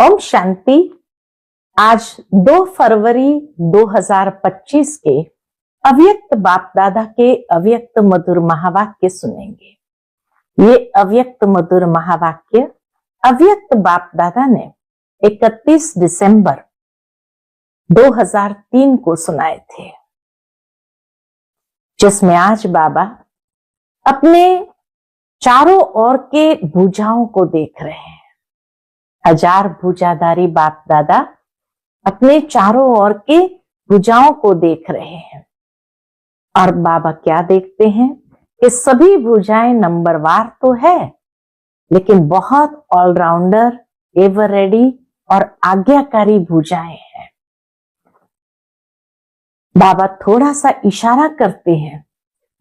ओम शांति। आज 2 फरवरी 2025 के अव्यक्त बाप दादा के अव्यक्त मधुर महावाक्य सुनेंगे। ये अव्यक्त मधुर महावाक्य अव्यक्त बाप दादा ने 31 दिसंबर 2003 को सुनाए थे, जिसमें आज बाबा अपने चारों ओर के भुजाओं को देख रहे हैं। 1000 भुजाधारी बाप दादा अपने चारों ओर के भुजाओं को देख रहे हैं और बाबा क्या देखते हैं कि सभी भुजाएं नंबरवार तो है, लेकिन बहुत ऑलराउंडर, एवर रेडी और आज्ञाकारी भुजाएं हैं। बाबा थोड़ा सा इशारा करते हैं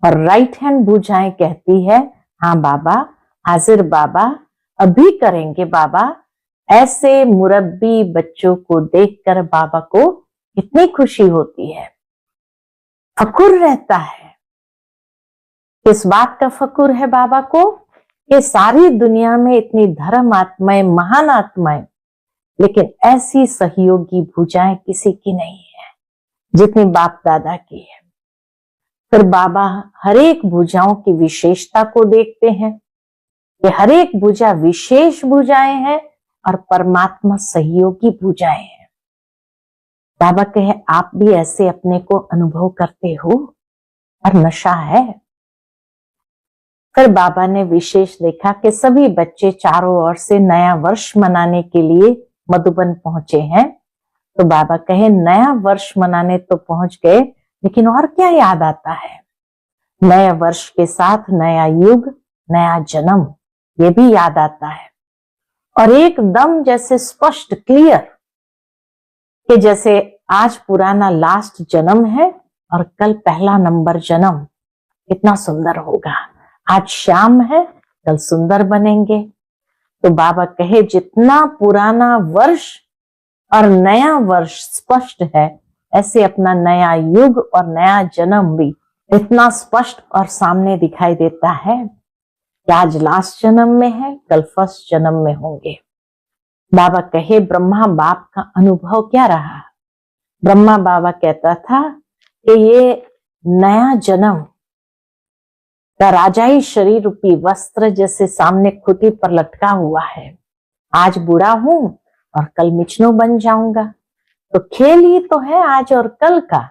और राइट हैंड भुजाएं कहती है, हाँ बाबा, हाजिर बाबा, अभी करेंगे बाबा। ऐसे मुरब्बी बच्चों को देखकर बाबा को कितनी खुशी होती है, फकुर रहता है। इस बात का फकुर है बाबा को कि सारी दुनिया में इतनी धर्म आत्माएं, महान आत्माएं, लेकिन ऐसी सहयोगी भुजाएं किसी की नहीं है जितनी बाप दादा की है। फिर बाबा हर एक भुजाओं की विशेषता को देखते हैं कि हर एक भुजा विशेष भुजाएं हैं और परमात्मा सहयोगी भुजाएं हैं। बाबा कहे, आप भी ऐसे अपने को अनुभव करते हो और नशा है। फिर बाबा ने विशेष देखा कि सभी बच्चे चारों ओर से नया वर्ष मनाने के लिए मधुबन पहुंचे हैं। तो बाबा कहे, नया वर्ष मनाने तो पहुंच गए, लेकिन और क्या याद आता है? नए वर्ष के साथ नया युग, नया जन्म, ये भी याद आता है। और एकदम जैसे स्पष्ट, क्लियर, कि जैसे आज पुराना लास्ट जन्म है और कल पहला नंबर जन्म। कितना सुंदर होगा। आज शाम है, कल सुंदर बनेंगे। तो बाबा कहे, जितना पुराना वर्ष और नया वर्ष स्पष्ट है, ऐसे अपना नया युग और नया जन्म भी इतना स्पष्ट और सामने दिखाई देता है कि आज लास्ट जन्म में है, कल फर्स्ट जन्म में होंगे। बाबा कहे, ब्रह्मा बाप का अनुभव क्या रहा? ब्रह्मा बाबा कहता था कि ये नया जन्म का राजाई शरीर रूपी वस्त्र जैसे सामने खुटी पर लटका हुआ है। आज बूढ़ा हूं और कल मिचनो बन जाऊंगा, तो खेल ही तो है आज और कल का।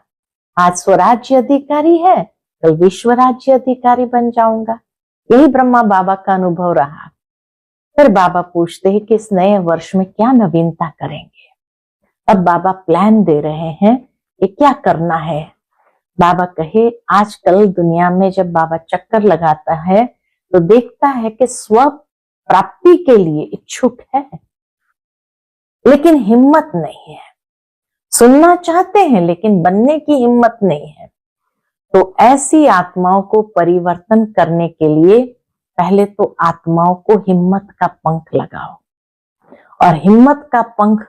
आज स्वराज्य अधिकारी है, कल विश्व राज्य अधिकारी बन जाऊंगा। यही ब्रह्मा बाबा का अनुभव रहा। फिर बाबा पूछते हैं कि इस नए वर्ष में क्या नवीनता करेंगे। अब बाबा प्लान दे रहे हैं कि क्या करना है। बाबा कहे, आजकल दुनिया में जब बाबा चक्कर लगाता है तो देखता है कि स्व प्राप्ति के लिए इच्छुक है, लेकिन हिम्मत नहीं है। सुनना चाहते हैं लेकिन बनने की हिम्मत नहीं है। तो ऐसी आत्माओं को परिवर्तन करने के लिए पहले तो आत्माओं को हिम्मत का पंख लगाओ। और हिम्मत का पंख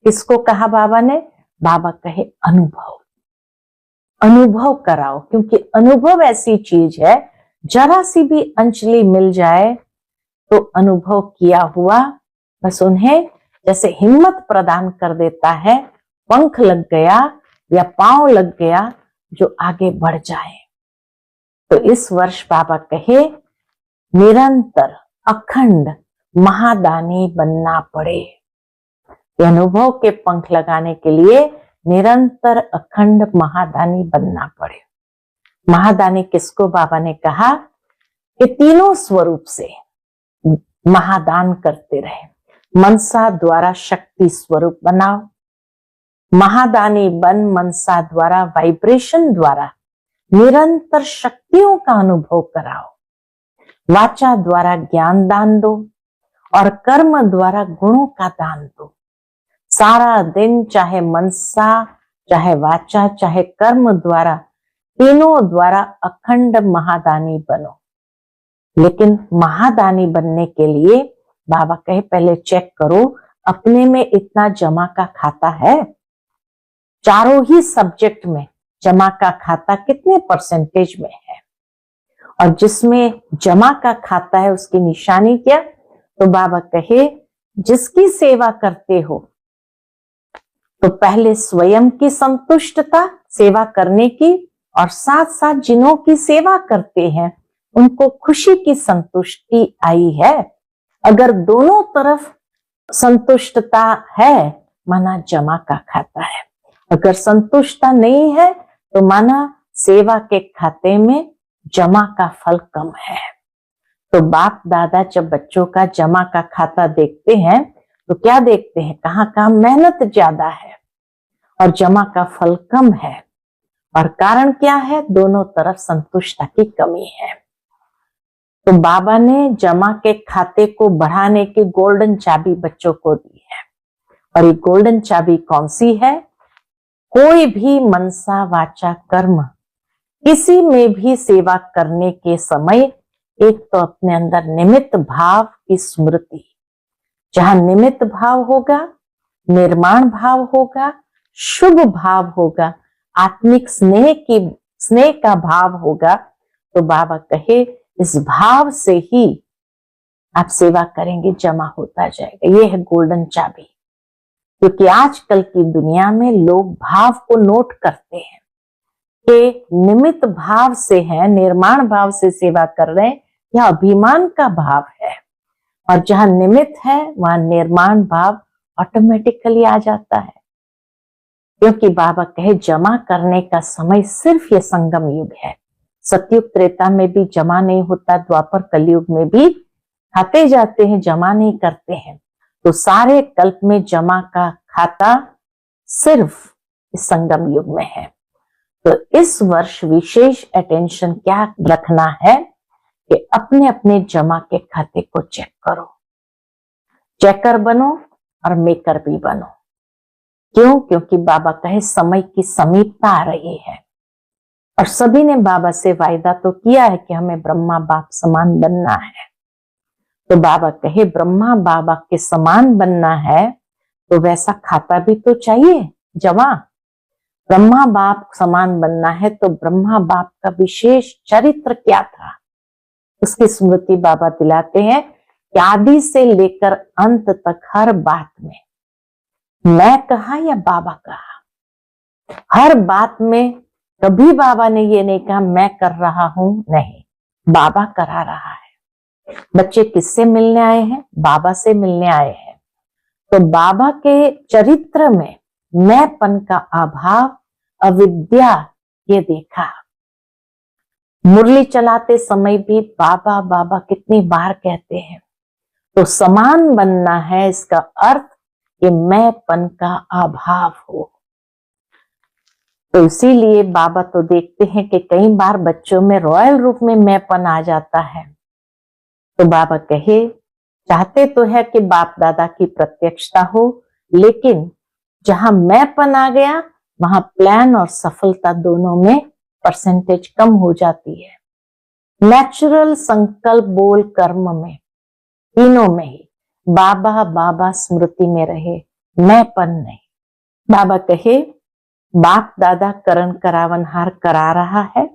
किसको कहा बाबा ने? बाबा कहे, अनुभव। अनुभव कराओ, क्योंकि अनुभव ऐसी चीज है, जरा सी भी अंजलि मिल जाए तो अनुभव किया हुआ बस उन्हें जैसे हिम्मत प्रदान कर देता है। पंख लग गया या पांव लग गया जो आगे बढ़ जाए। तो इस वर्ष बाबा कहे, निरंतर अखंड महादानी बनना पड़े। अनुभव के पंख लगाने के लिए निरंतर अखंड महादानी बनना पड़े। महादानी किसको बाबा ने कहा? कि तीनों स्वरूप से महादान करते रहे। मनसा द्वारा शक्ति स्वरूप बनाओ। महादानी बन मनसा द्वारा, वाइब्रेशन द्वारा निरंतर शक्तियों का अनुभव कराओ। वाचा द्वारा ज्ञान दान दो और कर्म द्वारा गुणों का दान दो। सारा दिन चाहे मनसा, चाहे वाचा, चाहे कर्म द्वारा, तीनों द्वारा अखंड महादानी बनो। लेकिन महादानी बनने के लिए बाबा कहे, पहले चेक करो अपने में इतना जमा का खाता है। चारों ही सब्जेक्ट में जमा का खाता कितने परसेंटेज में है? और जिसमें जमा का खाता है उसकी निशानी क्या? तो बाबा कहे, जिसकी सेवा करते हो तो पहले स्वयं की संतुष्टता सेवा करने की, और साथ साथ जिन्हों की सेवा करते हैं उनको खुशी की संतुष्टि आई है। अगर दोनों तरफ संतुष्टता है माना जमा का खाता है, अगर संतुष्टता नहीं है तो माना सेवा के खाते में जमा का फल कम है। तो बाप दादा जब बच्चों का जमा का खाता देखते हैं तो क्या देखते हैं, कहाँ मेहनत ज्यादा है और जमा का फल कम है। और कारण क्या है, दोनों तरफ संतुष्टता की कमी है। तो बाबा ने जमा के खाते को बढ़ाने की गोल्डन चाबी बच्चों को दी है। और ये गोल्डन चाबी कौन सी है, कोई भी मनसा वाचा कर्म किसी में भी सेवा करने के समय एक तो अपने अंदर निमित्त भाव की स्मृति, जहां निमित्त भाव होगा, निर्माण भाव होगा, शुभ भाव होगा, आत्मिक स्नेह का भाव होगा, तो बाबा कहे इस भाव से ही आप सेवा करेंगे, जमा होता जाएगा। ये है गोल्डन चाबी। क्योंकि आजकल की दुनिया में लोग भाव को नोट करते हैं कि निमित्त भाव से है, निर्माण भाव से सेवा कर रहे हैं या अभिमान का भाव है। और जहां निमित्त है वहां निर्माण भाव ऑटोमेटिकली आ जाता है। क्योंकि बाबा कहे जमा करने का समय सिर्फ ये संगम युग है। सतयुग त्रेता में भी जमा नहीं होता, द्वापर कलयुग में भी खाते जाते हैं, जमा नहीं करते हैं। तो सारे कल्प में जमा का खाता सिर्फ इस संगम युग में है। तो इस वर्ष विशेष अटेंशन क्या रखना है कि अपने अपने जमा के खाते को चेक करो, चेकर बनो और मेकर भी बनो। क्यों? क्योंकि बाबा कहे समय की समीपता आ रही है और सभी ने बाबा से वायदा तो किया है कि हमें ब्रह्मा बाप समान बनना है। तो बाबा कहे ब्रह्मा बाबा के समान बनना है तो वैसा खाता भी तो चाहिए जमा। ब्रह्मा बाप समान बनना है तो ब्रह्मा बाप का विशेष चरित्र क्या था, उसकी स्मृति बाबा दिलाते हैं कि आदि से लेकर अंत तक हर बात में मैं कहा या बाबा कहा, हर बात में कभी बाबा ने ये नहीं कहा मैं कर रहा हूं, नहीं, बाबा करा रहा है। बच्चे किससे मिलने आए हैं? बाबा से मिलने आए हैं। तो बाबा के चरित्र में मैंपन का अभाव, अविद्या, ये देखा। मुरली चलाते समय भी बाबा बाबा कितनी बार कहते हैं। तो समान बनना है, इसका अर्थ कि मैंपन का अभाव हो। तो इसीलिए बाबा तो देखते हैं कि कई बार बच्चों में रॉयल रूप में मैंपन आ जाता है। तो बाबा कहे चाहते तो है कि बाप दादा की प्रत्यक्षता हो, लेकिन जहां मैंपन आ गया वहां प्लान और सफलता दोनों में परसेंटेज कम हो जाती है। नेचुरल संकल्प बोल कर्म में, तीनों में ही बाबा बाबा स्मृति में रहे, मैंपन नहीं। बाबा कहे बाप दादा करण करावनहार करा रहा है।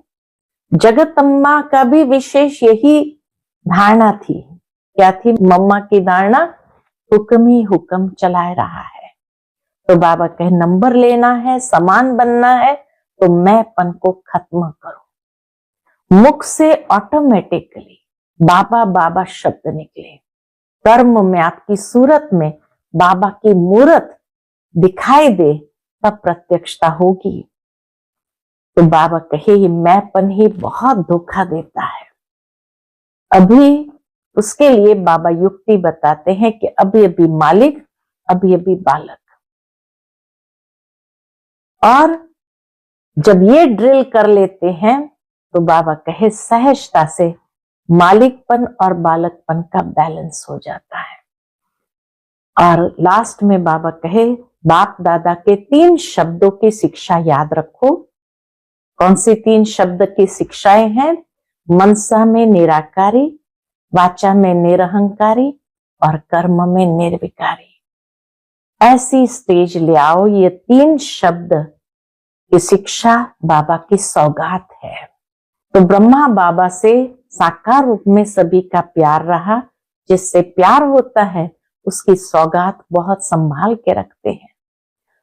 जगत अम्मा का भी विशेष यही धारणा थी। क्या थी मम्मा की धारणा? हुक्म ही हुक्म चला रहा है। तो बाबा कहे नंबर लेना है, समान बनना है तो मैंपन को खत्म करो। मुख से ऑटोमेटिकली बाबा बाबा शब्द निकले, कर्म में आपकी सूरत में बाबा की मूरत दिखाई दे, तब प्रत्यक्षता होगी। तो बाबा कहे ये मैंपन ही बहुत धोखा देता है। अभी उसके लिए बाबा युक्ति बताते हैं कि अभी अभी मालिक, अभी अभी बालक। और जब ये ड्रिल कर लेते हैं तो बाबा कहे सहजता से मालिकपन और बालकपन का बैलेंस हो जाता है। और लास्ट में बाबा कहे बाप दादा के 3 शब्दों की शिक्षा याद रखो। कौन सी 3 शब्द की शिक्षाएं हैं? मनसा में निराकारी, वाचा में निरहंकारी और कर्म में निर्विकारी। ऐसी स्टेज ले आओ। ये 3 शब्द की शिक्षा बाबा की सौगात है। तो ब्रह्मा बाबा से साकार रूप में सभी का प्यार रहा। जिससे प्यार होता है उसकी सौगात बहुत संभाल के रखते हैं।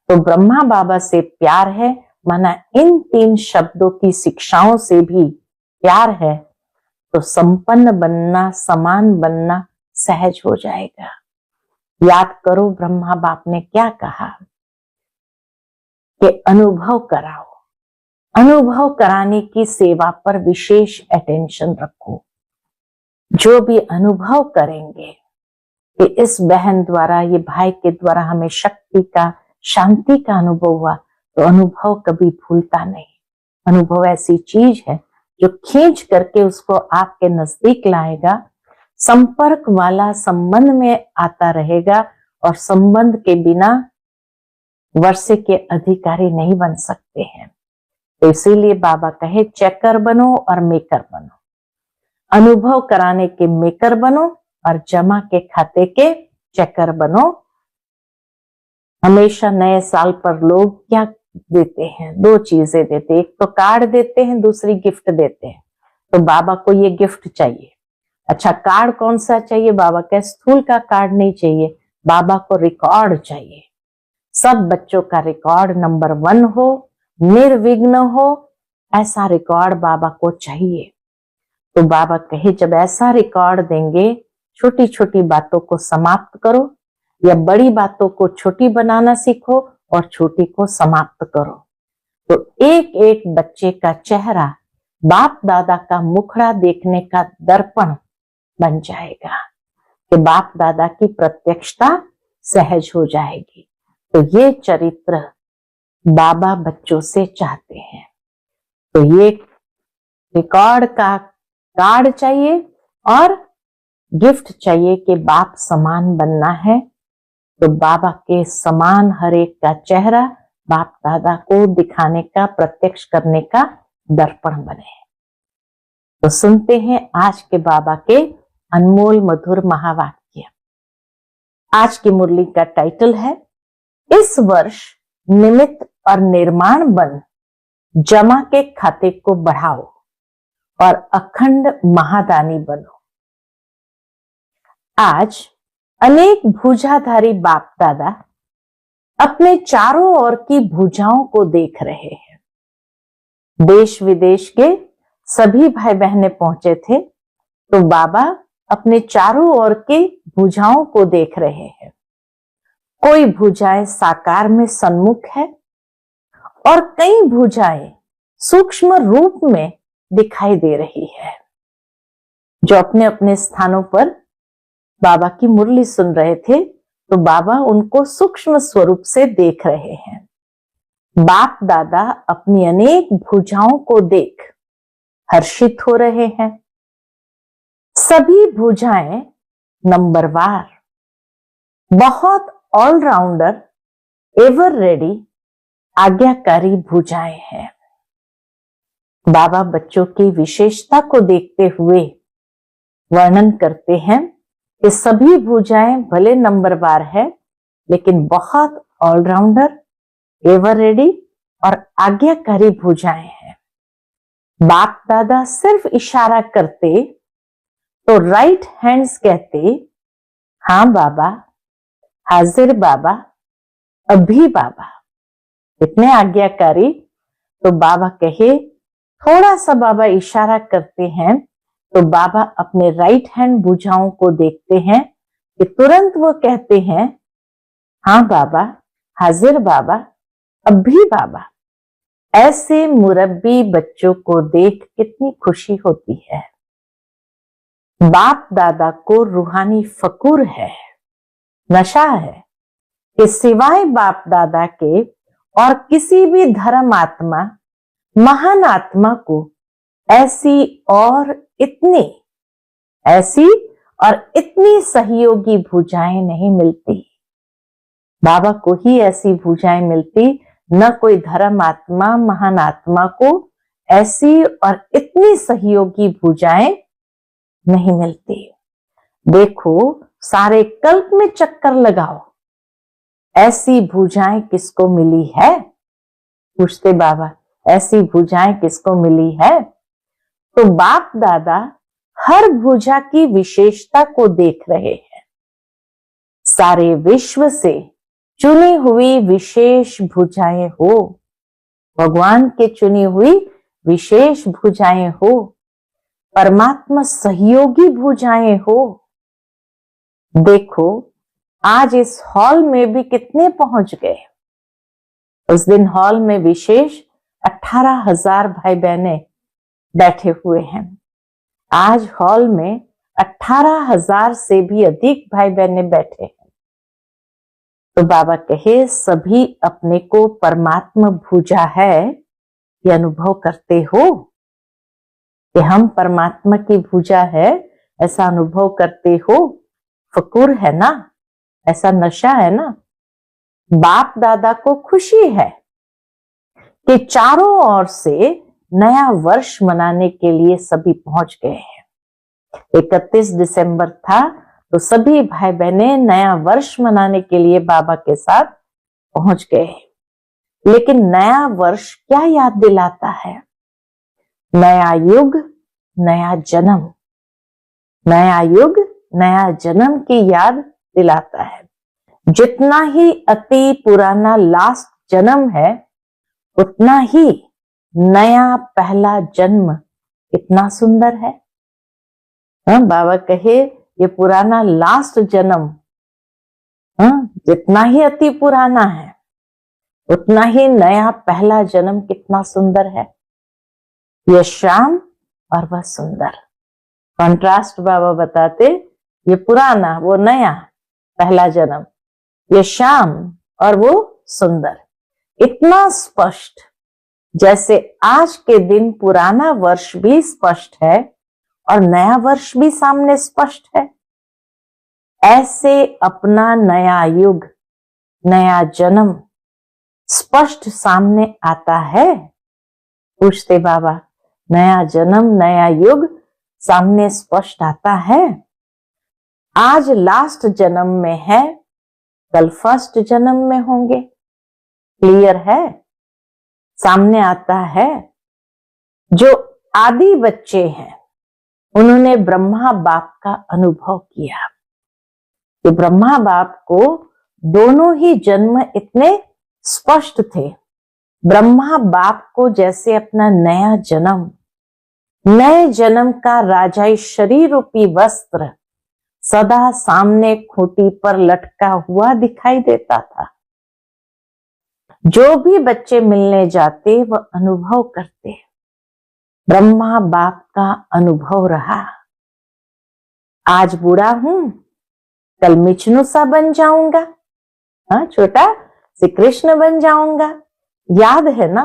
तो ब्रह्मा बाबा से प्यार है, माना इन 3 शब्दों की शिक्षाओं से भी प्यार है, तो संपन्न बनना, समान बनना सहज हो जाएगा। याद करो ब्रह्मा बाप ने क्या कहा कि अनुभव कराओ, अनुभव कराने की सेवा पर विशेष अटेंशन रखो। जो भी अनुभव करेंगे कि इस बहन द्वारा, ये भाई के द्वारा हमें शक्ति का, शांति का अनुभव हुआ, तो अनुभव कभी भूलता नहीं। अनुभव ऐसी चीज है जो खींच करके उसको आपके नजदीक लाएगा, संपर्क वाला संबंध में आता रहेगा, और संबंध के बिना वर्षे के अधिकारी नहीं बन सकते हैं। तो इसीलिए बाबा कहे चेकर बनो और मेकर बनो। अनुभव कराने के मेकर बनो और जमा के खाते के चेकर बनो। हमेशा नए साल पर लोग क्या देते हैं? 2 चीजें देते हैं, एक तो कार्ड देते हैं, दूसरी गिफ्ट देते हैं। तो बाबा को ये गिफ्ट चाहिए। अच्छा, कार्ड कौन सा चाहिए? बाबा का स्थूल का कार्ड नहीं चाहिए, बाबा को रिकॉर्ड चाहिए। सब बच्चों का रिकॉर्ड नंबर 1 हो, निर्विघ्न हो, ऐसा रिकॉर्ड बाबा को चाहिए। तो बाबा कहे जब ऐसा रिकॉर्ड देंगे, छोटी छोटी बातों को समाप्त करो, या बड़ी बातों को छोटी बनाना सीखो और छोटी को समाप्त करो। तो एक एक बच्चे का चेहरा बाप दादा का मुखड़ा देखने का दर्पण बन जाएगा, कि बाप दादा की प्रत्यक्षता सहज हो जाएगी। तो ये चरित्र बाबा बच्चों से चाहते हैं। तो ये रिकॉर्ड का कार्ड चाहिए और गिफ्ट चाहिए कि बाप समान बनना है। तो बाबा के समान हर एक का चेहरा बाप दादा को दिखाने का, प्रत्यक्ष करने का दर्पण बने। तो सुनते हैं आज के बाबा के अनमोल मधुर महावाक्य। आज की मुरली का टाइटल है, इस वर्ष निमित्त और निर्माण बन जमा के खाते को बढ़ाओ और अखंड महादानी बनो। आज अनेक भुजाधारी बाप दादा अपने चारों ओर की भुजाओं को देख रहे हैं। देश विदेश के सभी भाई बहनें पहुंचे थे, तो बाबा अपने चारों ओर की भुजाओं को देख रहे हैं। कोई भुजाएं साकार में सन्मुख है और कई भुजाएं सूक्ष्म रूप में दिखाई दे रही है। जो अपने अपने स्थानों पर बाबा की मुरली सुन रहे थे, तो बाबा उनको सूक्ष्म स्वरूप से देख रहे हैं। बाप दादा अपनी अनेक भुजाओं को देख हर्षित हो रहे हैं। सभी भुजाएं नंबरवार, बहुत ऑलराउंडर, एवर रेडी, आज्ञाकारी भुजाएं हैं। बाबा बच्चों की विशेषता को देखते हुए वर्णन करते हैं कि सभी भुजाएं भले नंबरवार है, लेकिन बहुत ऑलराउंडर, एवर रेडी और आज्ञाकारी भुजाएं हैं। बाप दादा सिर्फ इशारा करते तो राइट हैंड्स कहते, हाँ बाबा, हाजिर बाबा, अभी बाबा। इतने आज्ञाकारी। तो बाबा कहे, थोड़ा सा बाबा इशारा करते हैं तो बाबा अपने राइट हैंड भुजाओं को देखते हैं कि तुरंत वो कहते हैं, हाँ बाबा, हाजिर बाबा, अभी बाबा। ऐसे मुरब्बी बच्चों को देख कितनी खुशी होती है। बाप दादा को रूहानी फकूर है, नशा है कि सिवाय बाप दादा के और किसी भी धर्म आत्मा, महान आत्मा को ऐसी और इतनी सहयोगी भुजाएं नहीं मिलती। बाबा को ही ऐसी भुजाएं मिलती, न कोई धर्म आत्मा, महान आत्मा को ऐसी और इतनी सहयोगी भुजाएं नहीं मिलती। देखो, सारे कल्प में चक्कर लगाओ, ऐसी भुजाएं किसको मिली है? पूछते बाबा, ऐसी भुजाएं किसको मिली है? तो बाप दादा हर भुजा की विशेषता को देख रहे हैं। सारे विश्व से चुनी हुई विशेष भुजाएं हो, भगवान के चुनी हुई विशेष भुजाएं हो, परमात्मा सहयोगी भुजाएं हो। देखो आज इस हॉल में भी कितने पहुंच गए। उस दिन हॉल में विशेष 18,000 भाई बहने बैठे हुए हैं। आज हॉल में 18,000 से भी अधिक भाई बहने बैठे हैं। तो बाबा कहे सभी अपने को परमात्मा भुजा है ये अनुभव करते हो कि हम परमात्मा की भुजा है, ऐसा अनुभव करते हो। फकूर है ना, ऐसा नशा है ना। बाप दादा को खुशी है कि चारों ओर से नया वर्ष मनाने के लिए सभी पहुंच गए हैं। 31 दिसंबर था तो सभी भाई बहनें नया वर्ष मनाने के लिए बाबा के साथ पहुंच गए। लेकिन नया वर्ष क्या याद दिलाता है? नया युग, नया जन्म। नया युग, नया जन्म की याद दिलाता है। जितना ही अति पुराना लास्ट जन्म है, उतना ही नया पहला जन्म कितना सुंदर है। बाबा कहे ये पुराना लास्ट जन्म जितना ही अति पुराना है, उतना ही नया पहला जन्म कितना सुंदर है। यह श्याम और वह सुंदर। कंट्रास्ट बाबा बताते, ये पुराना वो नया पहला जन्म, ये श्याम और वो सुंदर। इतना स्पष्ट जैसे आज के दिन पुराना वर्ष भी स्पष्ट है और नया वर्ष भी सामने स्पष्ट है, ऐसे अपना नया युग, नया जन्म स्पष्ट सामने आता है। पूछते बाबा, नया जन्म, नया युग सामने स्पष्ट आता है? आज लास्ट जन्म में है, कल फर्स्ट जन्म में होंगे। क्लियर है, सामने आता है। जो आदि बच्चे हैं उन्होंने ब्रह्मा बाप का अनुभव किया कि ब्रह्मा बाप को दोनों ही जन्म इतने स्पष्ट थे। ब्रह्मा बाप को जैसे अपना नया जन्म, नए जन्म का राजाई शरीर रूपी वस्त्र सदा सामने खूंटी पर लटका हुआ दिखाई देता था। जो भी बच्चे मिलने जाते वह अनुभव करते, ब्रह्मा बाप का अनुभव रहा। आज बूढ़ा हूं, कल मिचनू सा बन जाऊंगा, छोटा श्री कृष्ण बन जाऊंगा। याद है ना,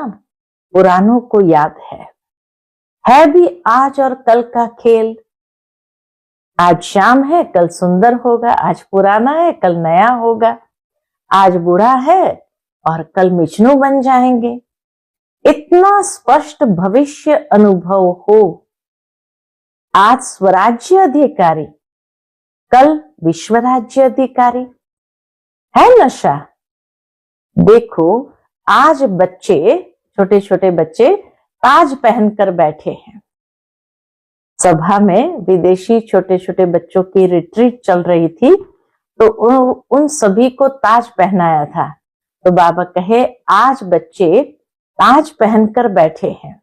पुरानों को याद है भी आज और कल का खेल। आज शाम है, कल सुंदर होगा। आज पुराना है, कल नया होगा। आज बूढ़ा है और कल मिचनू बन जाएंगे। इतना स्पष्ट भविष्य अनुभव हो। आज स्वराज्य अधिकारी, कल विश्व राज्य अधिकारी। है नशा। देखो आज बच्चे, छोटे छोटे बच्चे ताज पहनकर बैठे हैं। सभा में विदेशी छोटे छोटे बच्चों की रिट्रीट चल रही थी, तो उन सभी को ताज पहनाया था। तो बाबा कहे आज बच्चे ताज पहनकर बैठे हैं।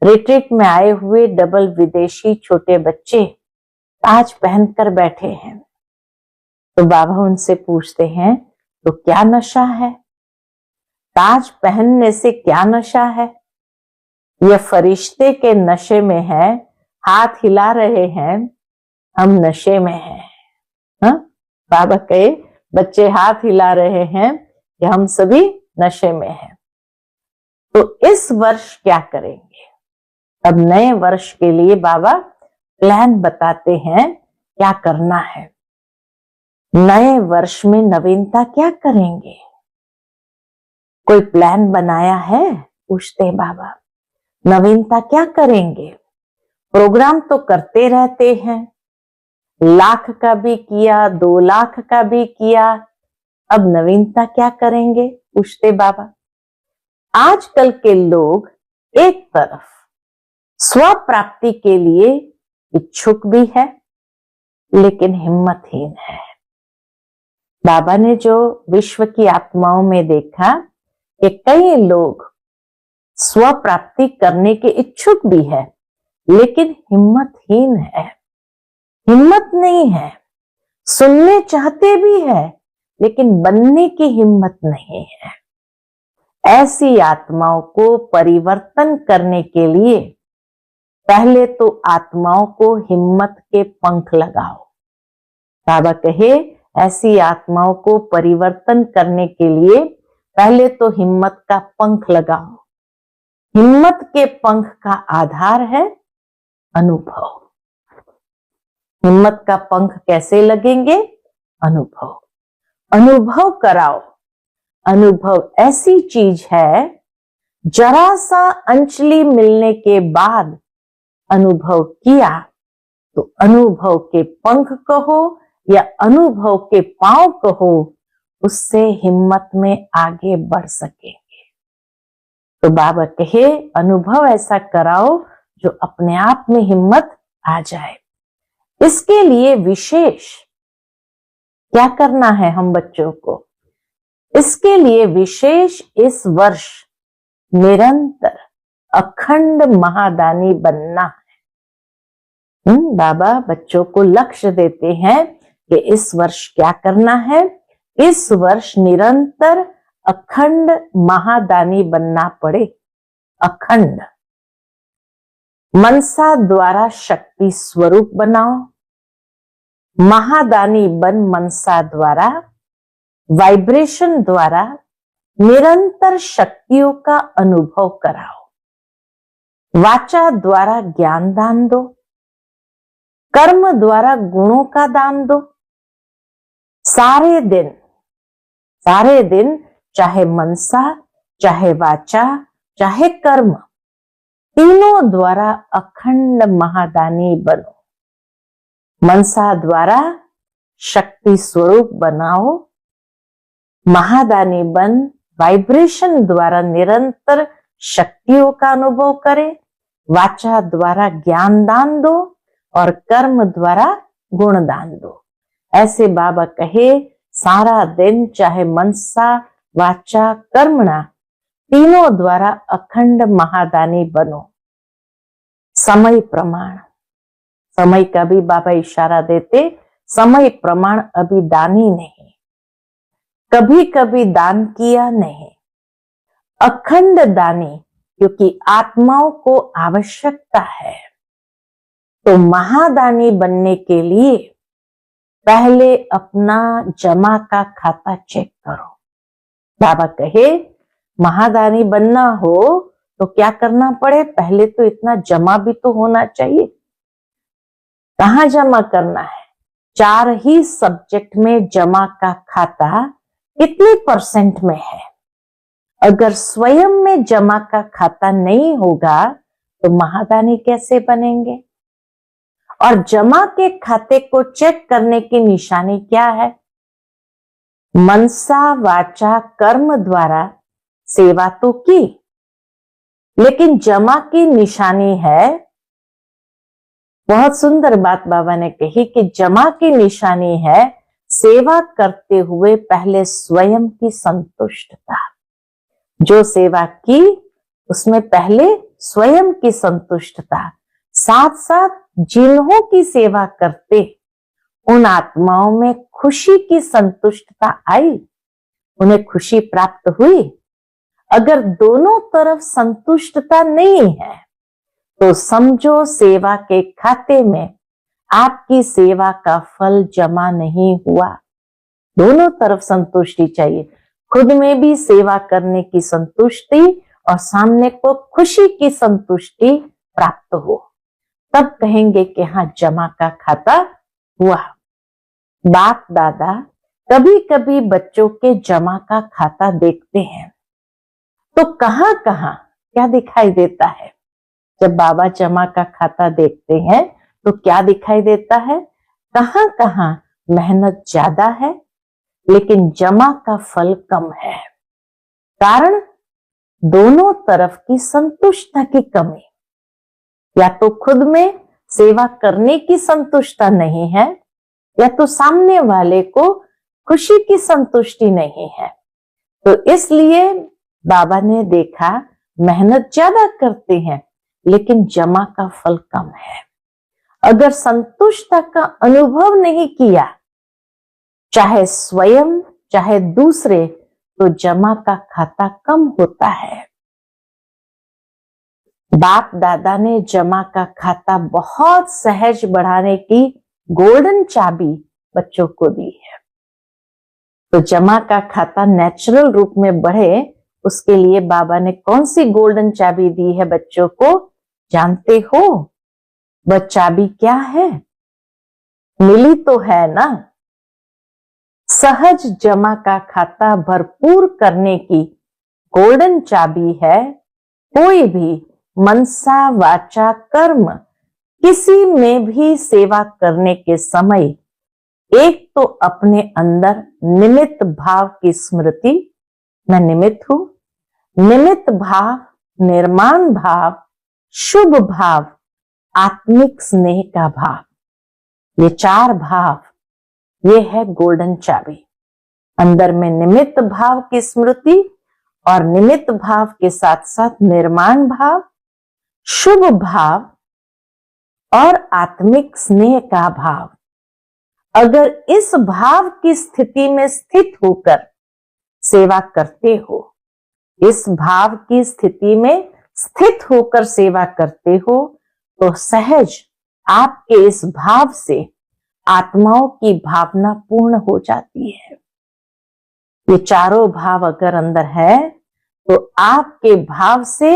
रिट्रीट में आए हुए डबल विदेशी छोटे बच्चे ताज पहनकर बैठे हैं। तो बाबा उनसे पूछते हैं, तो क्या नशा है? ताज पहनने से क्या नशा है? यह फरिश्ते के नशे में है, हाथ हिला रहे हैं, हम नशे में हैं। बाबा कहे बच्चे हाथ हिला रहे हैं कि हम सभी नशे में हैं। तो इस वर्ष क्या करेंगे? अब नए वर्ष के लिए बाबा प्लान बताते हैं क्या करना है। नए वर्ष में नवीनता क्या करेंगे? कोई प्लान बनाया है? पूछते बाबा। नवीनता क्या करेंगे? प्रोग्राम तो करते रहते हैं, 1,00,000 का भी किया, 2,00,000 का भी किया, अब नवीनता क्या करेंगे? पूछते बाबा। आजकल के लोग एक तरफ स्व प्राप्ति के लिए इच्छुक भी है, लेकिन हिम्मतहीन है। बाबा ने जो विश्व की आत्माओं में देखा कि कई लोग स्व प्राप्ति करने के इच्छुक भी है, लेकिन हिम्मतहीन है, हिम्मत नहीं है, सुनने चाहते भी है, लेकिन बनने की हिम्मत नहीं है। ऐसी आत्माओं को परिवर्तन करने के लिए पहले तो आत्माओं को हिम्मत के पंख लगाओ। बाबा कहे ऐसी आत्माओं को परिवर्तन करने के लिए पहले तो हिम्मत का पंख लगाओ। हिम्मत के पंख का आधार है अनुभव। हिम्मत का पंख कैसे लगेंगे? अनुभव। अनुभव कराओ। अनुभव ऐसी चीज है, जरा सा अंजलि मिलने के बाद अनुभव किया तो अनुभव के पंख कहो या अनुभव के पांव कहो, उससे हिम्मत में आगे बढ़ सकेंगे। तो बाबा कहे अनुभव ऐसा कराओ जो अपने आप में हिम्मत आ जाए। इसके लिए विशेष क्या करना है हम बच्चों को? इसके लिए विशेष इस वर्ष निरंतर अखंड महादानी बनना है। बाबा बच्चों को लक्ष्य देते हैं कि इस वर्ष क्या करना है? इस वर्ष निरंतर अखंड महादानी बनना पड़े। अखंड मनसा द्वारा शक्ति स्वरूप बनाओ। महादानी बन मनसा द्वारा वाइब्रेशन द्वारा निरंतर शक्तियों का अनुभव कराओ। वाचा द्वारा ज्ञान दान दो। कर्म द्वारा गुणों का दान दो। सारे दिन चाहे मनसा, चाहे वाचा, चाहे कर्म, तीनों द्वारा अखंड महादानी बनो। मनसा द्वारा शक्ति स्वरूप बनाओ। महादानी बन वाइब्रेशन द्वारा निरंतर शक्तियों का अनुभव करे। वाचा द्वारा ज्ञान दान दो और कर्म द्वारा गुण दान दो। ऐसे बाबा कहे सारा दिन चाहे मनसा, वाचा, कर्मणा तीनों द्वारा अखंड महादानी बनो। समय प्रमाण, समय का भी बाबा इशारा देते, समय प्रमाण अभी दानी नहीं, कभी कभी दान किया नहीं, अखंड दानी, क्योंकि आत्माओं को आवश्यकता है। तो महादानी बनने के लिए पहले अपना जमा का खाता चेक करो। बाबा कहे महादानी बनना हो तो क्या करना पड़े? पहले तो इतना जमा भी तो होना चाहिए। कहां जमा करना है? 4 ही सब्जेक्ट में जमा का खाता कितने % में है? अगर स्वयं में जमा का खाता नहीं होगा तो महादानी कैसे बनेंगे? और जमा के खाते को चेक करने की निशानी क्या है? मनसा, वाचा, कर्म द्वारा सेवा तो की, लेकिन जमा की निशानी है, बहुत सुंदर बात बाबा ने कही कि जमा की निशानी है सेवा करते हुए पहले स्वयं की संतुष्टता। जो सेवा की उसमें पहले स्वयं की संतुष्टता, साथ साथ जिन्हों की सेवा करते उन आत्माओं में खुशी की संतुष्टता आई, उन्हें खुशी प्राप्त हुई। अगर दोनों तरफ संतुष्टता नहीं है तो समझो सेवा के खाते में आपकी सेवा का फल जमा नहीं हुआ। दोनों तरफ संतुष्टि चाहिए, खुद में भी सेवा करने की संतुष्टि और सामने को खुशी की संतुष्टि प्राप्त हो, तब कहेंगे कि हाँ जमा का खाता हुआ। बाप दादा कभी कभी बच्चों के जमा का खाता देखते हैं तो कहां कहां क्या दिखाई देता है? जब बाबा जमा का खाता देखते हैं तो क्या दिखाई देता है? कहां कहां मेहनत ज्यादा है लेकिन जमा का फल कम है। कारण दोनों तरफ की संतुष्टता की कमी, या तो खुद में सेवा करने की संतुष्टता नहीं है, या तो सामने वाले को खुशी की संतुष्टि नहीं है। तो इसलिए बाबा ने देखा मेहनत ज्यादा करते हैं लेकिन जमा का फल कम है। अगर संतुष्टता का अनुभव नहीं किया, चाहे स्वयं चाहे दूसरे, तो जमा का खाता कम होता है। बाप दादा ने जमा का खाता बहुत सहज बढ़ाने की गोल्डन चाबी बच्चों को दी है। तो जमा का खाता नेचुरल रूप में बढ़े, उसके लिए बाबा ने कौन सी गोल्डन चाबी दी है बच्चों को, जानते हो? वह चाबी क्या है? मिली तो है ना? सहज जमा का खाता भरपूर करने की गोल्डन चाबी है, कोई भी मनसा वाचा कर्म किसी में भी सेवा करने के समय एक तो अपने अंदर निमित्त भाव की स्मृति, मैं निमित्त हूं, निमित्त भाव, निर्माण भाव, शुभ भाव, आत्मिक स्नेह का भाव, ये 4 भाव, ये है गोल्डन चाबी। अंदर में निमित्त भाव की स्मृति और निमित्त भाव के साथ साथ निर्माण भाव, शुभ भाव और आत्मिक स्नेह का भाव। अगर इस भाव की स्थिति में स्थित होकर सेवा करते हो, इस भाव की स्थिति में स्थित होकर सेवा करते हो, तो सहज आपके इस भाव से आत्माओं की भावना पूर्ण हो जाती है। ये चारों भाव अगर अंदर है तो आपके भाव से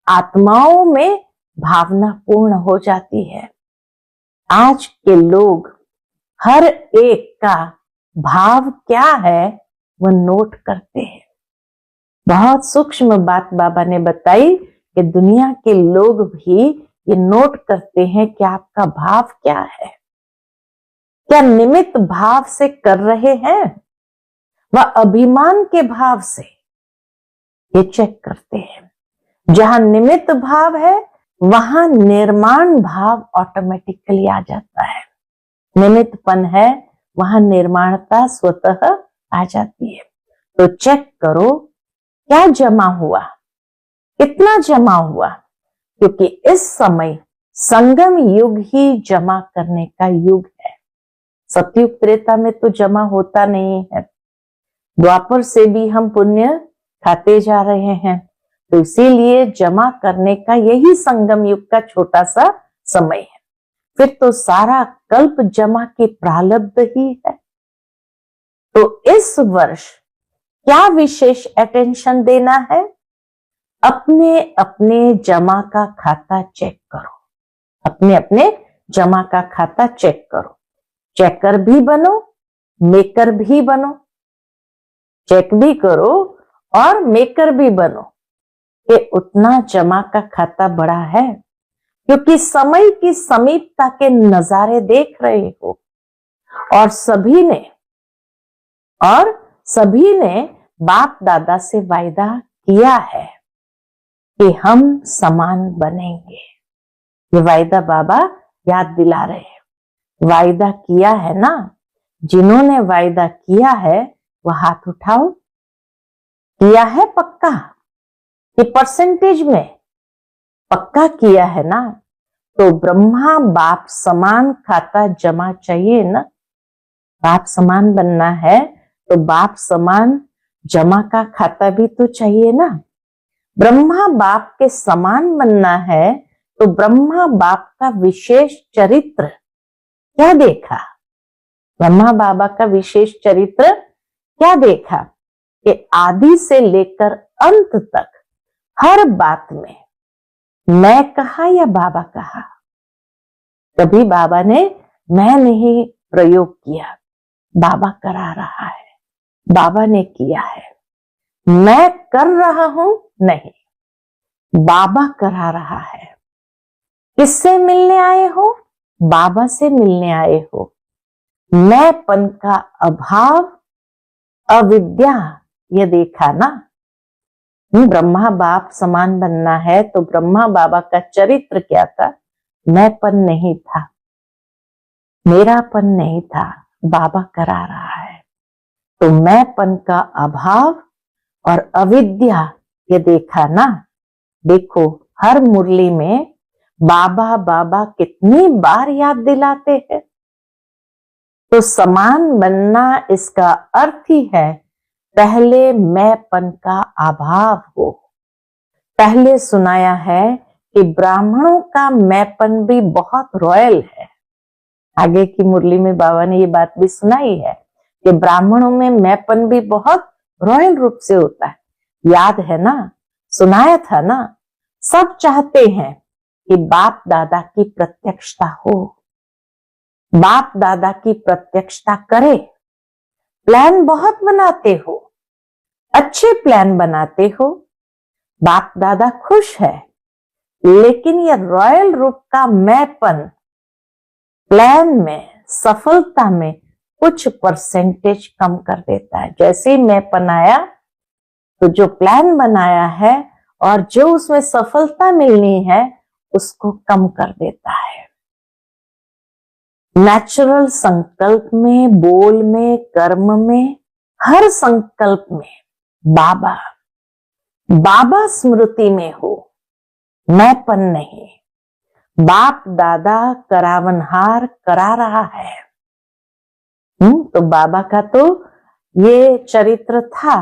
आत्माओं में भावना पूर्ण हो जाती है। आज के लोग हर एक का भाव क्या है वो नोट करते हैं। बहुत सूक्ष्म बात बाबा ने बताई कि दुनिया के लोग भी ये नोट करते हैं कि आपका भाव क्या है, क्या निमित्त भाव से कर रहे हैं व अभिमान के भाव से, ये चेक करते हैं। जहां निमित्त भाव है वहां निर्माण भाव ऑटोमेटिकली आ जाता है। निमित्तपन है वहां निर्माणता स्वतः आ जाती है। तो चेक करो क्या जमा हुआ, कितना जमा हुआ, क्योंकि इस समय संगम युग ही जमा करने का युग है। सतयुग त्रेता में तो जमा होता नहीं है, द्वापर से भी हम पुण्य खाते जा रहे हैं, तो इसीलिए जमा करने का यही संगम युग का छोटा सा समय है। फिर तो सारा कल्प जमा के प्रारब्ध ही है। तो इस वर्ष क्या विशेष अटेंशन देना है? अपने अपने जमा का खाता चेक करो, अपने अपने जमा का खाता चेक करो। चेकर भी बनो, मेकर भी बनो। चेक भी करो और मेकर भी बनो कि उतना जमा का खाता बड़ा है, क्योंकि समय की समीपता के नजारे देख रहे हो। और सभी ने बाप दादा से वायदा किया है कि हम समान बनेंगे। ये वायदा बाबा याद दिला रहे हैं। वायदा किया है ना? जिन्होंने वायदा किया है वह हाथ उठाओ। किया है पक्का कि परसेंटेज में पक्का किया है ना? तो ब्रह्मा बाप समान खाता जमा चाहिए ना? बाप समान बनना है तो बाप समान जमा का खाता भी तो चाहिए ना? ब्रह्मा बाप के समान बनना है तो ब्रह्मा बाप का विशेष चरित्र क्या देखा? ब्रह्मा बाबा का विशेष चरित्र क्या देखा कि आदि से लेकर अंत तक हर बात में मैं कहा या बाबा कहा? कभी बाबा ने मैं नहीं प्रयोग किया, बाबा करा रहा है, बाबा ने किया है। मैं कर रहा हूं नहीं, बाबा करा रहा है। किससे मिलने आए हो? बाबा से मिलने आए हो। मैंपन का अभाव, अविद्या, ये देखा ना? ब्रह्मा बाप समान बनना है तो ब्रह्मा बाबा का चरित्र क्या था? मैंपन नहीं था, मेरापन नहीं था, बाबा करा रहा है। तो मैंपन का अभाव और अविद्या ये देखा ना। देखो हर मुरली में बाबा बाबा कितनी बार याद दिलाते हैं। तो समान बनना इसका अर्थ ही है पहले मैंपन का अभाव हो। पहले सुनाया है कि ब्राह्मणों का मैंपन भी बहुत रॉयल है। आगे की मुरली में बाबा ने ये बात भी सुनाई है कि ब्राह्मणों में मैंपन भी बहुत रॉयल रूप से होता है। याद है ना, सुनाया था ना। सब चाहते हैं कि बाप दादा की प्रत्यक्षता हो, बाप दादा की प्रत्यक्षता करे। प्लान बहुत बनाते हो, अच्छे प्लान बनाते हो, बाप दादा खुश है, लेकिन यह रॉयल रूप का मैंपन प्लान में, सफलता में कुछ परसेंटेज कम कर देता है। जैसे ही मैंपन आया तो जो प्लान बनाया है और जो उसमें सफलता मिलनी है उसको कम कर देता है। नेचुरल संकल्प में, बोल में, कर्म में, हर संकल्प में बाबा बाबा स्मृति में हो, मैंपन नहीं। बाप दादा करावनहार करा रहा है। तो बाबा का तो ये चरित्र था,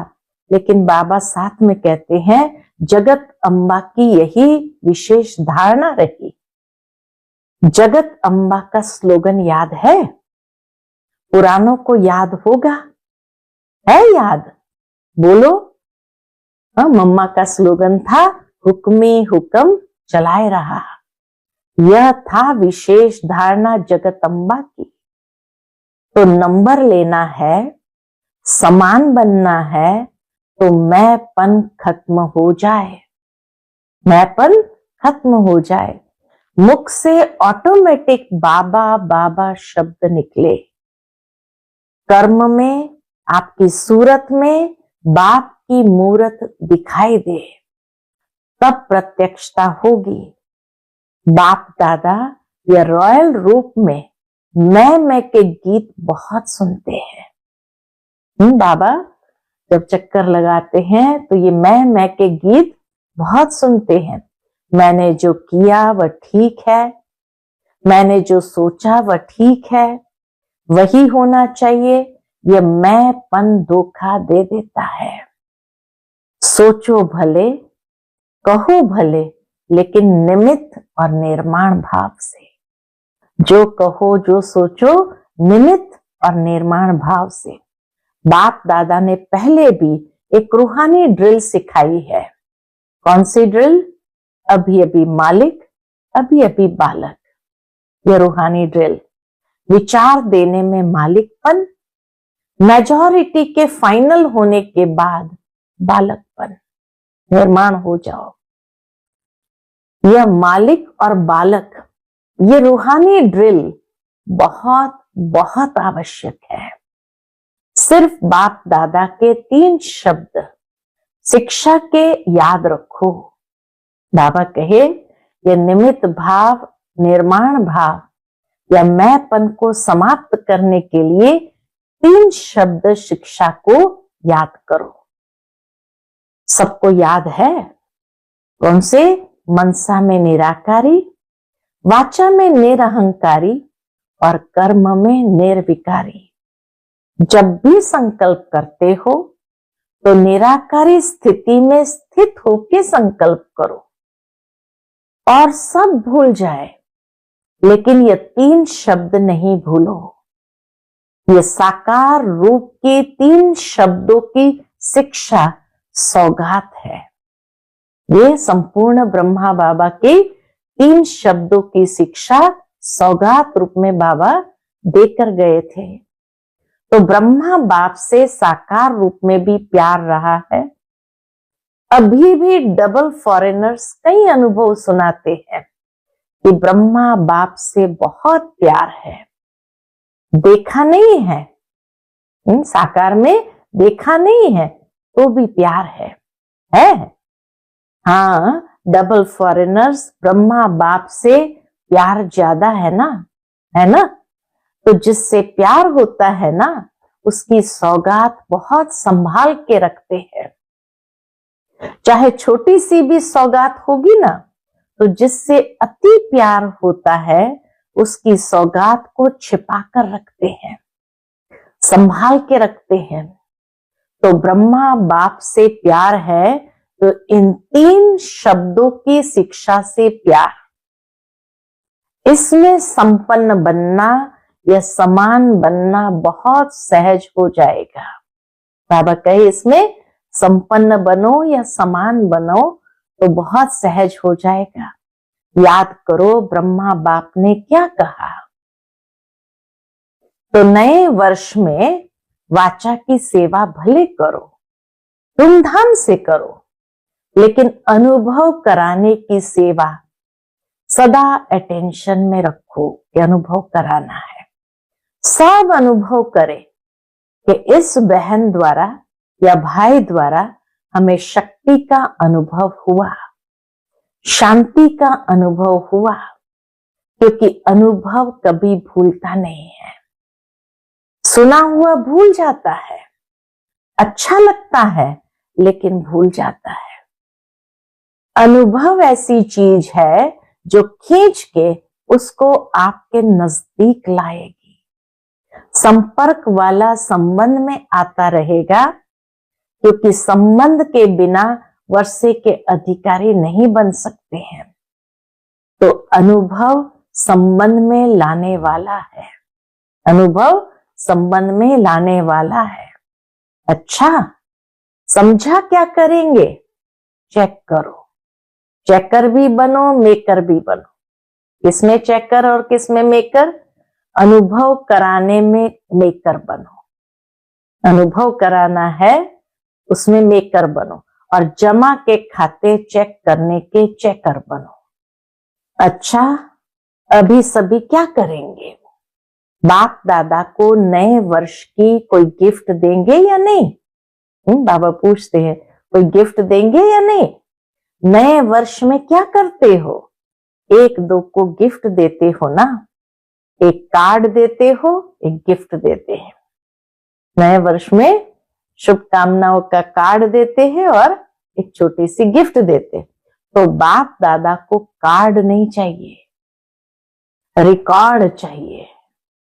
लेकिन बाबा साथ में कहते हैं जगत अम्बा की यही विशेष धारणा रही। जगत अम्बा का स्लोगन याद है? पुरानों को याद होगा, है याद? बोलो। मम्मा का स्लोगन था हुक्मे हुक्म चलाए रहा। यह था विशेष धारणा जगत अम्बा की। तो नंबर लेना है, समान बनना है, तो मैंपन खत्म हो जाए, मैंपन खत्म हो जाए। मुख से ऑटोमेटिक बाबा बाबा शब्द निकले। कर्म में, आपकी सूरत में बाप की मूरत दिखाई दे, तब प्रत्यक्षता होगी। बाप दादा या रॉयल रूप में मैं के गीत बहुत सुनते हैं। बाबा जब चक्कर लगाते हैं तो ये मैं के गीत बहुत सुनते हैं। मैंने जो किया वह ठीक है, मैंने जो सोचा वह ठीक है, वही होना चाहिए। यह मैंपन धोखा दे देता है। सोचो भले, कहो भले, लेकिन निमित्त और निर्माण भाव से। जो कहो जो सोचो निमित्त और निर्माण भाव से। बाप दादा ने पहले भी एक रूहानी ड्रिल सिखाई है। कौन सी ड्रिल? अभी अभी मालिक, अभी अभी बालक। यह रूहानी ड्रिल, विचार देने में मालिकपन, मेजॉरिटी के फाइनल होने के बाद बालकपन, निर्माण हो जाओ। यह मालिक और बालक, ये रूहानी ड्रिल बहुत बहुत आवश्यक है। सिर्फ बाप दादा के 3 शब्द शिक्षा के याद रखो। बाबा कहे ये निमित्त भाव, निर्माण भाव या मैंपन को समाप्त करने के लिए 3 शब्द शिक्षा को याद करो। सबको याद है? कौन से? मनसा में निराकारी, वाचा में निरहंकारी और कर्म में निर्विकारी। जब भी संकल्प करते हो तो निराकारी स्थिति में स्थित होके संकल्प करो और सब भूल जाए, लेकिन ये 3 शब्द नहीं भूलो। ये साकार रूप के 3 शब्दों की शिक्षा सौगात है। ये संपूर्ण ब्रह्मा बाबा के 3 शब्दों की शिक्षा सौगात रूप में बाबा देकर गए थे। तो ब्रह्मा बाप से साकार रूप में भी प्यार रहा है। अभी भी डबल फॉरेनर्स कई अनुभव सुनाते हैं कि ब्रह्मा बाप से बहुत प्यार है। देखा नहीं है, साकार में देखा नहीं है, तो भी प्यार है? हाँ, डबल फॉरेनर्स ब्रह्मा बाप से प्यार ज्यादा है ना, है ना? तो जिससे प्यार होता है ना, उसकी सौगात बहुत संभाल के रखते हैं। चाहे छोटी सी भी सौगात होगी ना, तो जिससे अति प्यार होता है उसकी सौगात को छिपा कर रखते हैं, संभाल के रखते हैं। तो ब्रह्मा बाप से प्यार है तो इन 3 शब्दों की शिक्षा से प्यार, इसमें संपन्न बनना या समान बनना बहुत सहज हो जाएगा। बाबा कहे इसमें संपन्न बनो या समान बनो तो बहुत सहज हो जाएगा। याद करो ब्रह्मा बाप ने क्या कहा। तो नए वर्ष में वाचा की सेवा भले करो, धूमधाम से करो, लेकिन अनुभव कराने की सेवा सदा अटेंशन में रखो कि अनुभव कराना है। सब अनुभव करे कि इस बहन द्वारा या भाई द्वारा हमें शक्ति का अनुभव हुआ, शांति का अनुभव हुआ, क्योंकि अनुभव कभी भूलता नहीं है। सुना हुआ भूल जाता है, अच्छा लगता है लेकिन भूल जाता है। अनुभव ऐसी चीज है जो खींच के उसको आपके नजदीक लाएगी। संपर्क वाला संबंध में आता रहेगा, क्योंकि संबंध के बिना वर्षे के अधिकारी नहीं बन सकते हैं। तो अनुभव संबंध में लाने वाला है, अनुभव संबंध में लाने वाला है। अच्छा समझा, क्या करेंगे? चेक करो, चेकर भी बनो, मेकर भी बनो। किसमें चेकर और किसमें मेकर? अनुभव कराने में मेकर बनो। अनुभव कराना है उसमें मेकर बनो, और जमा के खाते चेक करने के चेकर बनो। अच्छा अभी सभी क्या करेंगे? बाप दादा को नए वर्ष की कोई गिफ्ट देंगे या नहीं? बाबा पूछते हैं कोई गिफ्ट देंगे या नहीं? नए वर्ष में क्या करते हो? एक दो को गिफ्ट देते हो ना, एक कार्ड देते हो, एक गिफ्ट देते हैं। नए वर्ष में शुभकामनाओं का कार्ड देते हैं और एक छोटी सी गिफ्ट देते हैं। तो बाप दादा को कार्ड नहीं चाहिए, रिकॉर्ड चाहिए।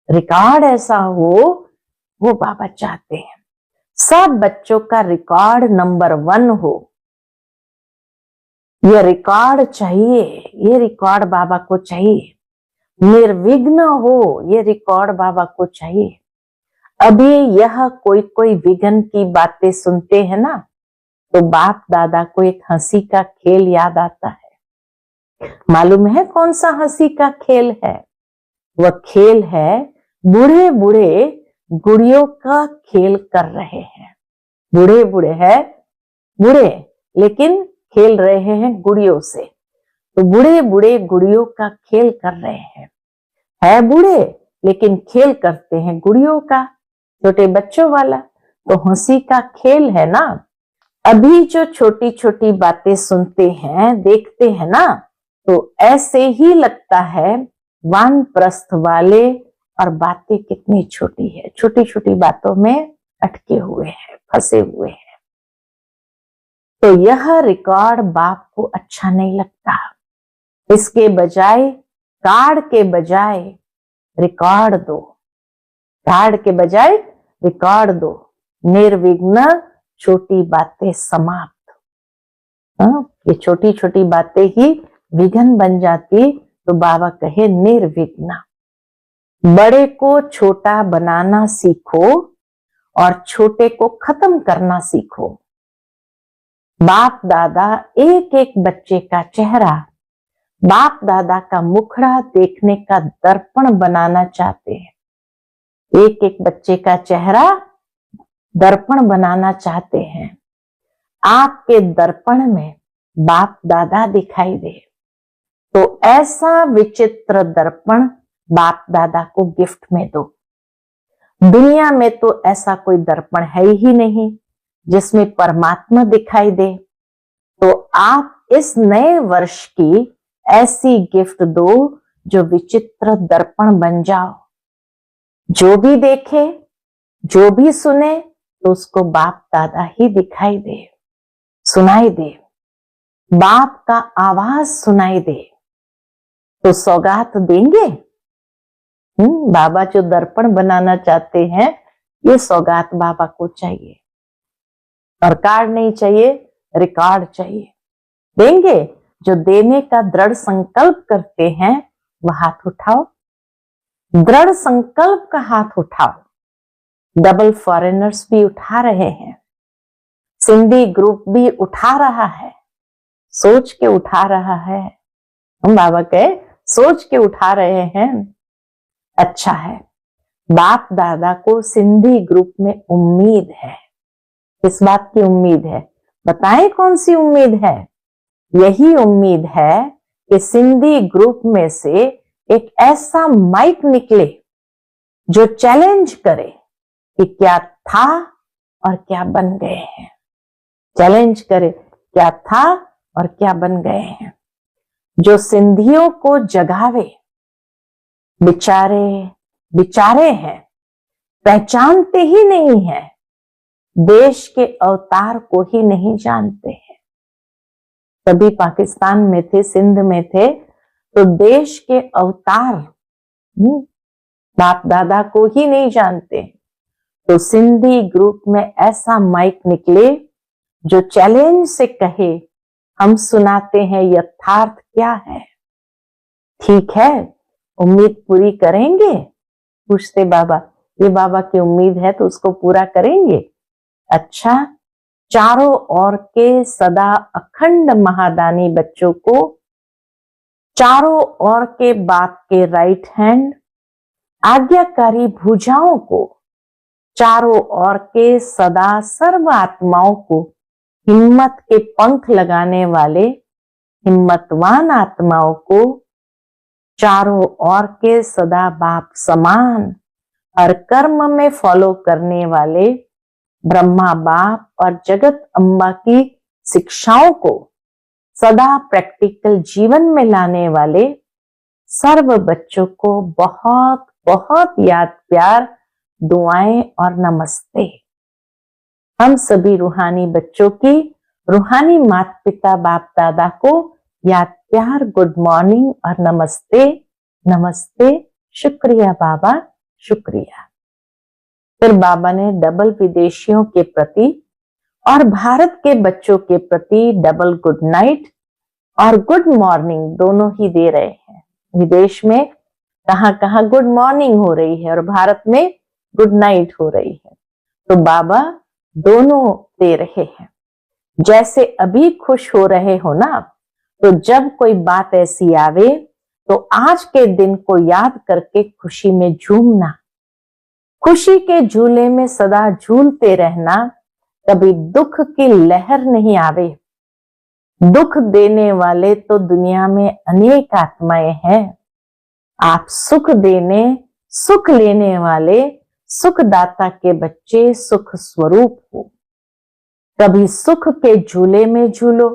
रिकॉर्ड ऐसा हो वो बाबा चाहते हैं। सब बच्चों का रिकॉर्ड नंबर 1 हो, ये रिकॉर्ड चाहिए, ये रिकॉर्ड बाबा को चाहिए। निर्विघ्न हो, ये रिकॉर्ड बाबा को चाहिए। अभी यह कोई कोई विघ्न की बातें सुनते हैं ना, तो बाप दादा को एक हंसी का खेल याद आता है। मालूम है कौन सा हंसी का खेल है? वह खेल है बूढ़े बूढ़े गुड़ियों का खेल कर रहे हैं। बूढ़े बूढ़े है, बूढ़े लेकिन खेल रहे हैं गुड़ियों से। तो बूढ़े बूढ़े गुड़ियों का खेल कर रहे हैं। है बूढ़े लेकिन खेल करते हैं गुड़ियों का, छोटे बच्चों वाला। तो हंसी का खेल है ना। अभी जो छोटी छोटी बातें सुनते हैं, देखते हैं ना, तो ऐसे ही लगता है वानप्रस्थ वाले, और बातें कितनी छोटी है, छोटी छोटी बातों में अटके हुए हैं, फंसे हुए हैं। तो यह रिकॉर्ड बाप को अच्छा नहीं लगता। इसके बजाय कार्ड के बजाय रिकॉर्ड दो, कार्ड के बजाय रिकॉर्ड दो। निर्विघ्न छोटी बातें समाप्त। ये छोटी छोटी बातें ही विघ्न बन जाती, तो बाबा कहे निर्विघ्न। बड़े को छोटा बनाना सीखो और छोटे को खत्म करना सीखो। बाप दादा एक एक बच्चे का चेहरा, बाप दादा का मुखड़ा देखने का दर्पण बनाना चाहते हैं। एक एक बच्चे का चेहरा दर्पण बनाना चाहते हैं। आपके दर्पण में बाप दादा दिखाई दे, तो ऐसा विचित्र दर्पण बाप दादा को गिफ्ट में दो। दुनिया में तो ऐसा कोई दर्पण है ही नहीं जिसमें परमात्मा दिखाई दे। तो आप इस नए वर्ष की ऐसी गिफ्ट दो जो विचित्र दर्पण बन जाओ। जो भी देखे, जो भी सुने तो उसको बाप दादा ही दिखाई दे, सुनाई दे, बाप का आवाज सुनाई दे, तो सौगात देंगे। बाबा जो दर्पण बनाना चाहते हैं, ये सौगात बाबा को चाहिए। और कार्ड नहीं चाहिए, रिकॉर्ड चाहिए। देंगे। जो देने का दृढ़ संकल्प करते हैं वह हाथ उठाओ, दृढ़ संकल्प का हाथ उठाओ। डबल फॉरेनर्स भी उठा रहे हैं, सिंधी ग्रुप भी उठा रहा है, सोच के उठा रहा है। हम बाबा कहे सोच के उठा रहे हैं, अच्छा है। बाप दादा को सिंधी ग्रुप में उम्मीद है। किस बात की उम्मीद है? बताएं कौन सी उम्मीद है? यही उम्मीद है कि सिंधी ग्रुप में से एक ऐसा माइक निकले जो चैलेंज करे कि क्या था और क्या बन गए हैं। चैलेंज करे क्या था और क्या बन गए हैं। जो सिंधियों को जगावे। बेचारे हैं, पहचानते ही नहीं है, देश के अवतार को ही नहीं जानते हैं। तभी पाकिस्तान में थे, सिंध में थे, तो देश के अवतार बाप दादा को ही नहीं जानते। तो सिंधी ग्रुप में ऐसा माइक निकले जो चैलेंज से कहे हम सुनाते हैं यथार्थ क्या है। ठीक है, उम्मीद पूरी करेंगे? पूछते बाबा। ये बाबा की उम्मीद है तो उसको पूरा करेंगे। अच्छा, चारों ओर के सदा अखंड महादानी बच्चों को, चारों ओर के बाप के राइट हैंड आज्ञाकारी भुजाओं को, चारों ओर के सदा सर्व आत्माओं को हिम्मत के पंख लगाने वाले हिम्मतवान आत्माओं को, चारों ओर के सदा बाप समान और कर्म में फॉलो करने वाले ब्रह्मा बाप और जगत अम्बा की शिक्षाओं को सदा प्रैक्टिकल जीवन में लाने वाले सर्व बच्चों को बहुत बहुत याद प्यार, दुआएं और नमस्ते। हम सभी रूहानी बच्चों की रूहानी माता पिता बाप दादा को याद प्यार, गुड मॉर्निंग और नमस्ते। नमस्ते, शुक्रिया बाबा, शुक्रिया। फिर बाबा ने डबल विदेशियों के प्रति और भारत के बच्चों के प्रति डबल गुड नाइट और गुड मॉर्निंग दोनों ही दे रहे हैं। विदेश में कहां गुड मॉर्निंग हो रही है और भारत में गुड नाइट हो रही है, तो बाबा दोनों दे रहे हैं। जैसे अभी खुश हो रहे हो ना, तो जब कोई बात ऐसी आवे तो आज के दिन को याद करके खुशी में झूमना, खुशी के झूले में सदा झूलते रहना। कभी दुख की लहर नहीं आवे। दुख देने वाले तो दुनिया में अनेक आत्माएं हैं। आप सुख देने, सुख लेने वाले सुखदाता के बच्चे सुख स्वरूप हो। कभी सुख के झूले में झूलो,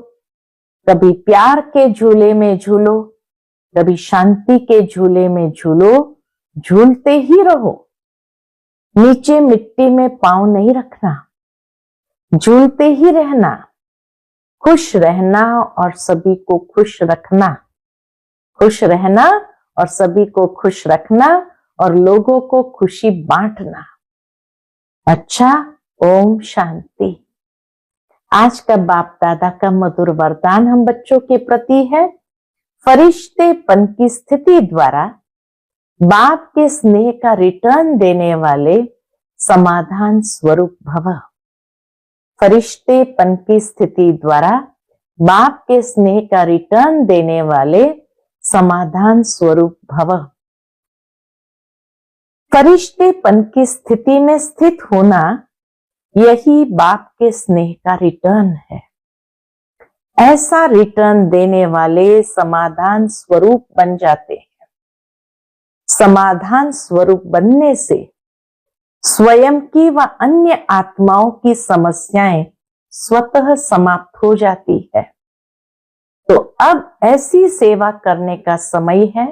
कभी प्यार के झूले में झूलो, कभी शांति के झूले में झूलो। झूलते ही रहो, नीचे मिट्टी में पांव नहीं रखना, झूलते ही रहना, खुश रहना और सभी को खुश रखना, खुश रहना और सभी को खुश रखना और लोगों को खुशी बांटना। अच्छा, ओम शांति। आज का बाप दादा का मधुर वरदान हम बच्चों के प्रति है। फरिश्तेपन की स्थिति द्वारा बाप के स्नेह का रिटर्न देने वाले समाधान स्वरूप भव। फरिश्तेपन की स्थिति द्वारा बाप के स्नेह का रिटर्न देने वाले समाधान स्वरूप भव। फरिश्तेपन की स्थिति में स्थित होना, यही बाप के स्नेह का रिटर्न है। ऐसा रिटर्न देने वाले समाधान स्वरूप बन जाते हैं। समाधान स्वरूप बनने से स्वयं की व अन्य आत्माओं की समस्याएं स्वतः समाप्त हो जाती है। तो अब ऐसी सेवा करने का समय है,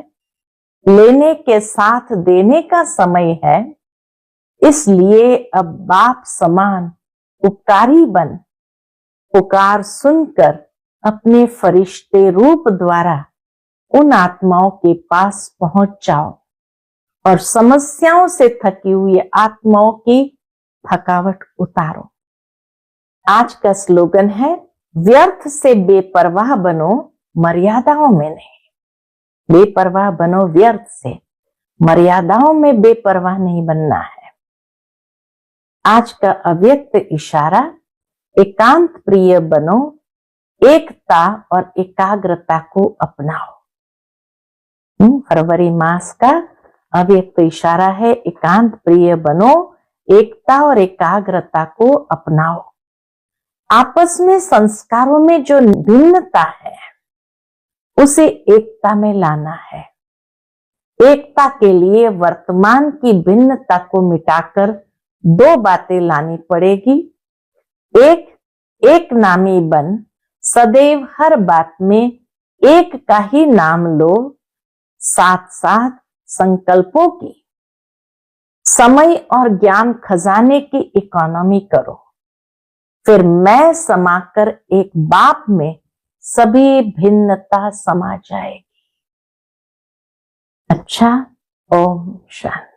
लेने के साथ देने का समय है इसलिए अब बाप समान उपकारी बन पुकार सुनकर अपने फरिश्ते रूप द्वारा उन आत्माओं के पास पहुंच जाओ और समस्याओं से थकी हुई आत्माओं की थकावट उतारो। आज का स्लोगन है, व्यर्थ से बेपरवाह बनो, मर्यादाओं में नहीं। बेपरवाह बनो व्यर्थ से, मर्यादाओं में बेपरवाह नहीं बनना है। आज का अव्यक्त इशारा, एकांत प्रिय बनो, एकता और एकाग्रता को अपनाओ। फरवरी मास का अव्यक्त इशारा है, एकांत प्रिय बनो, एकता और एकाग्रता को अपनाओ। आपस में संस्कारों में जो भिन्नता है उसे एकता में लाना है। एकता के लिए वर्तमान की भिन्नता को मिटाकर दो बातें लानी पड़ेगी। एक नामी बन सदैव हर बात में एक का ही नाम लो, साथ साथ संकल्पों की, समय और ज्ञान खजाने की इकोनॉमी करो। फिर मैं समाकर एक बाप में सभी भिन्नता समा जाएगी। अच्छा, ओम शांति।